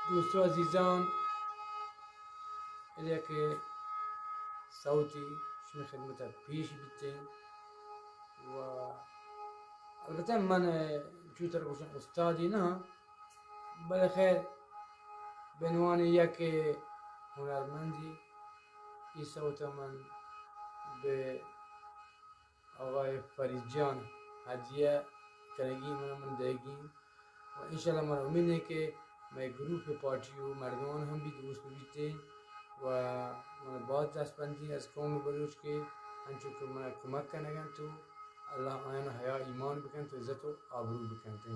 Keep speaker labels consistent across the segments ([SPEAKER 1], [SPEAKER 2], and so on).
[SPEAKER 1] دوستو عزیزان، اگر که صوتی شما خدمت پیش بیته و البته من جوتر گوشم استادی نه، بالاخره به عنوان یک هنرمندی این صوت من به آقای فرید جان هدیه کنگی من دهگی و انشالله من امیده که من گروه پارتی و مردمان هم بی دوست بیته و من باز دست بندی از قوم بلوچ که انچون که من کمک کنگن تو الله آیان حیا ایمان بکن تو عزت و آبرو بکن تو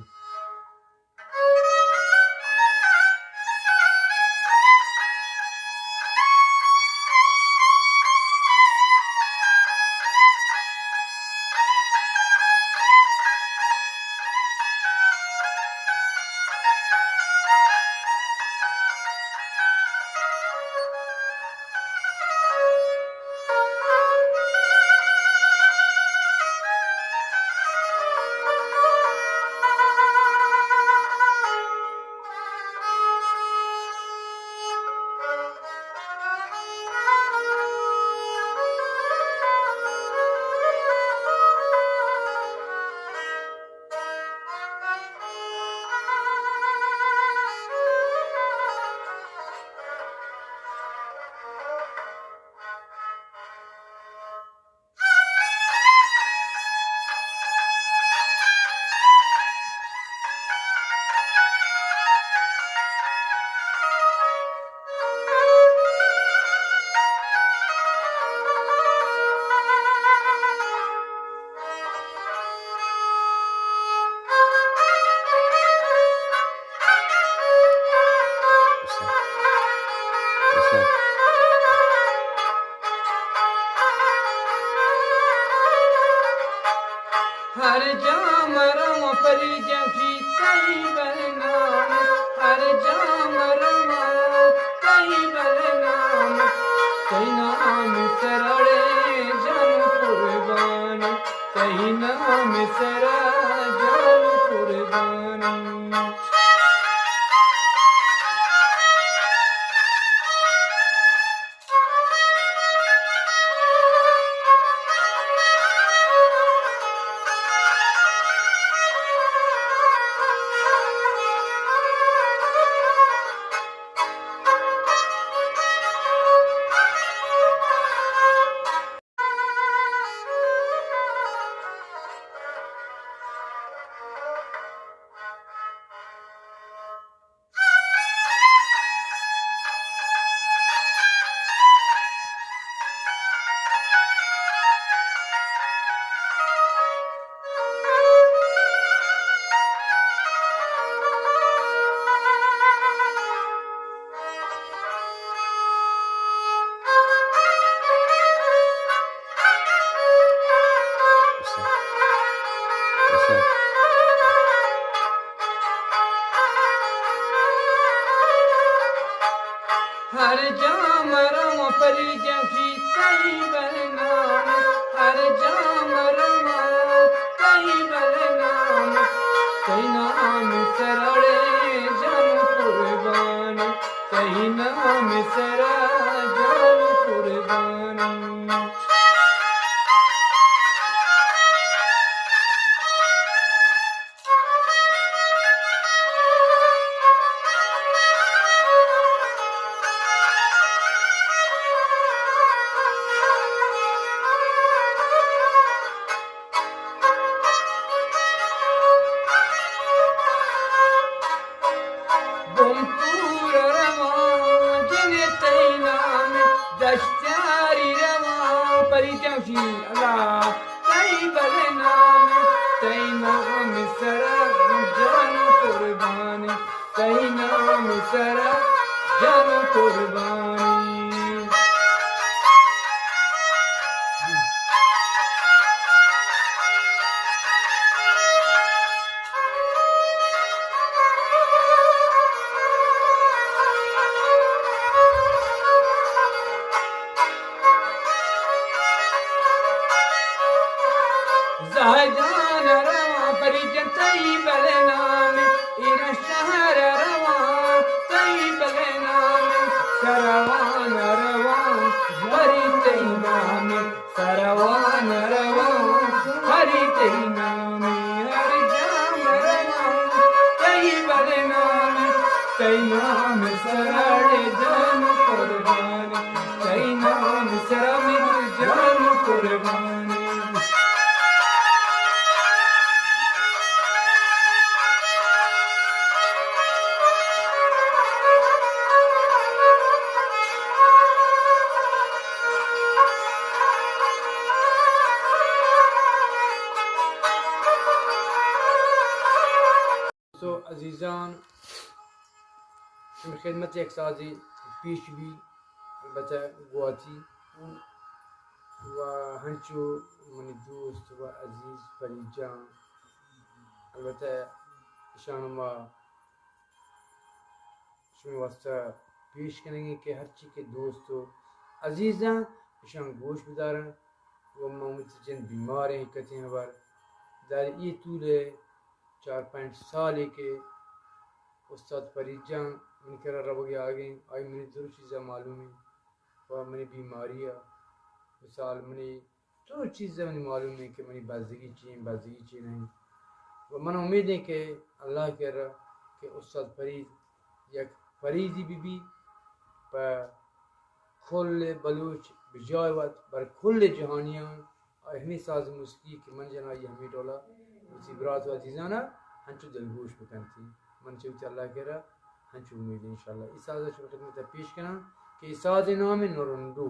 [SPEAKER 1] हर जाम रम परी जमशी कई बलनाम हर जाम रम कई बलनाम कई नाम सरड़े जन कुर्बान कई नाम सरा जन कुर्बान हर जाम रम परी जमशी कई बलनाम हर जाम रम कई बलनाम कई नाम सरड़े जन कुर्बान कई नाम सरा जन कुर्बान दश्तारी रवा परी जमशी अल्लाह कई बलनाम कई नाम सरा जन कुर्बान कई नाम सरा जन कुर्बानी जहाजान रवा परिजन तई बलनाम इन शहर रवा तई
[SPEAKER 2] कई नाम सराड़े जान कुर्बान, कई नाम सराड़े जान कुर्बान।
[SPEAKER 1] सो अजीज़ान खिदमत एक साजी पीश भी बचा गुआची व हंचो मनी दोस्त व अजीज फरीजान अलबत्ता शानुमा शुम वास्ता पेश करेंगे कि हर चीज़ के दोस्तों अजीज़ा शान गोश बिदारन व मोहम्मद जिन बीमार हैं कहते हैं बार दार ये तूले 4-5 साल के उस्ताद फरीजान मन करा रबोगे आगे आई मैंने जरूर चीज़ें मालूम है वह मेरी बीमारियाँ मिसाल मैंने जरूर चीज़ें मैंने मालूम है कि मेरी बाज़गी चीज़ नहीं वह मन उम्मीद है कि अल्लाह कह रहा कि उस्ताद फरीद या फरीदी बीबी पर खुल बलूच बिजाय वत पर खुल जहानियाँ और हमें साज मुस्की कि मन जना ये हमें डोला उसी बरात व जीजाना हंचो दिलगोश बकनती मन चुप अल्लाह कह रहा हंचो उम्मीद इंशाल्लाह इस साज खिदमत पेश करना कि इस साज नाम नूरुंडू